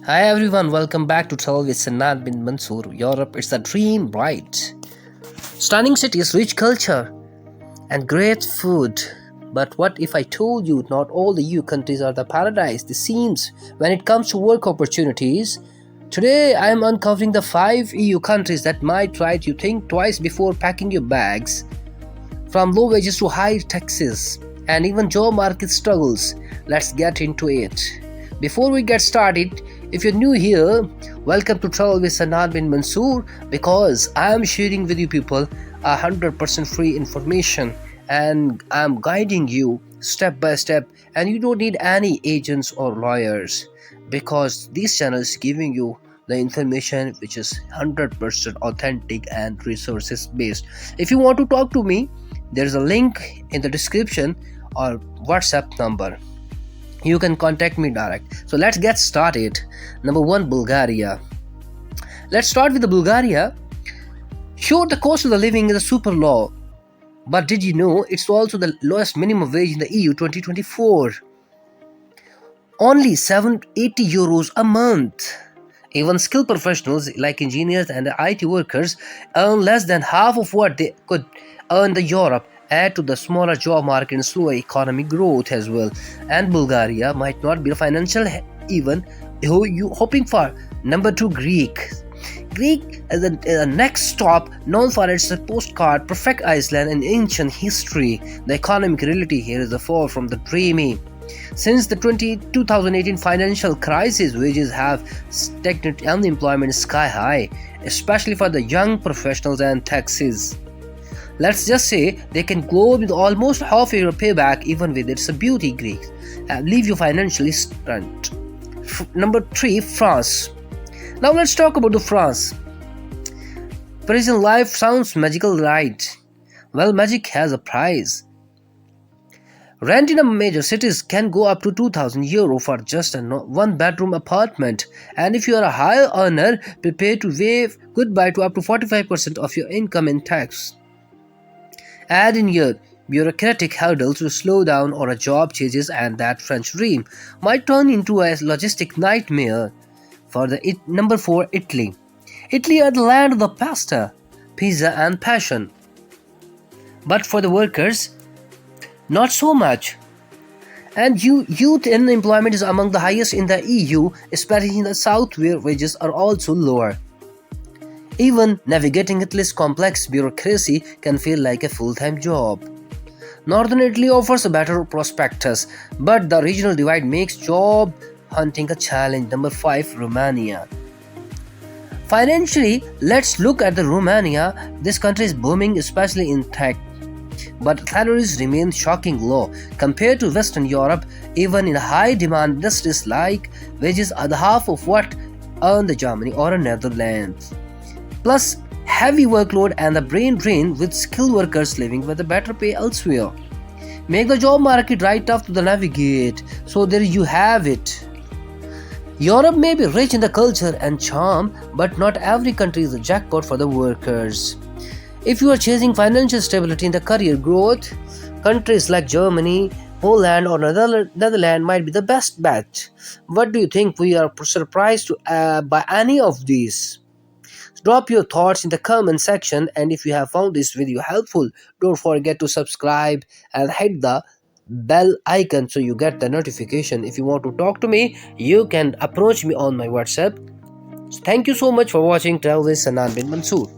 Hi everyone, welcome back to Travel with Sannan bin Mansoor. Europe, it's a dream, right? Stunning cities, rich culture, and great food. But what if I told you not all the EU countries are the paradise? This seems when it comes to work opportunities. Today I am uncovering the 5 EU countries that might try to think twice before packing your bags. From low wages to high taxes and even job market struggles, let's get into it. Before we get started, if you're new here, welcome to Travel with Sannan bin Mansoor because I am sharing with you people 100% free information and I'm guiding you step by step, and you don't need any agents or lawyers because this channel is giving you the information which is 100% authentic and resources based. If you want to talk to me, there is a link in the description or WhatsApp number. You can contact me direct. So let's get started. Number 1, Bulgaria. Let's start with the Bulgaria. Sure, the cost of the living is a super low, but did you know it's also the lowest minimum wage in the EU 2024? Only 780 euros a month. Even skilled professionals like engineers and IT workers earn less than half of what they could earn in Europe. Add to the smaller job market and slower economic growth as well. And Bulgaria might not be the financial even who you hoping for. Number 2, Greek. Greek is the next stop, known for its postcard, perfect Iceland, and ancient history. The economic reality here is far from the dreamy. Since the 2018 financial crisis, wages have stagnated, unemployment is sky high, especially for the young professionals, and taxes. Let's just say they can go with almost half your payback even with its beauty. Greek leave you financially stunned. Number 3, France. Now let's talk about the France. Parisian life sounds magical, right? Well, magic has a price. Rent in a major cities can go up to 2,000 euro for just a one-bedroom apartment, and if you are a high earner, prepare to wave goodbye to up to 45% of your income in tax. Add in your bureaucratic hurdles to slow down or a job changes, and that French dream might turn into a logistic nightmare. Number 4, Italy. Italy are the land of the pasta, pizza and passion. But for the workers, not so much. And youth unemployment is among the highest in the EU, especially in the south where wages are also lower. Even navigating Italy's complex bureaucracy can feel like a full-time job. Northern Italy offers a better prospectus, but the regional divide makes job hunting a challenge. Number 5, Romania. Financially, let's look at the Romania. This country is booming, especially in tech, but salaries remain shocking low compared to Western Europe. Even in high-demand industries like wages are the half of what earned the Germany or Netherlands. Plus, heavy workload and the brain drain with skilled workers living with a better pay elsewhere make the job market right tough to navigate. So there you have it. Europe may be rich in the culture and charm, but not every country is a jackpot for the workers. If you are chasing financial stability and the career growth, countries like Germany, Poland or Netherlands might be the best bet. What do you think? We are surprised by any of these? Drop your thoughts in the comment section, and if you have found this video helpful, don't forget to subscribe and hit the bell icon so you get the notification. If you want to talk to me, you can approach me on my WhatsApp. Thank you so much for watching Travel with Sannan bin Mansoor.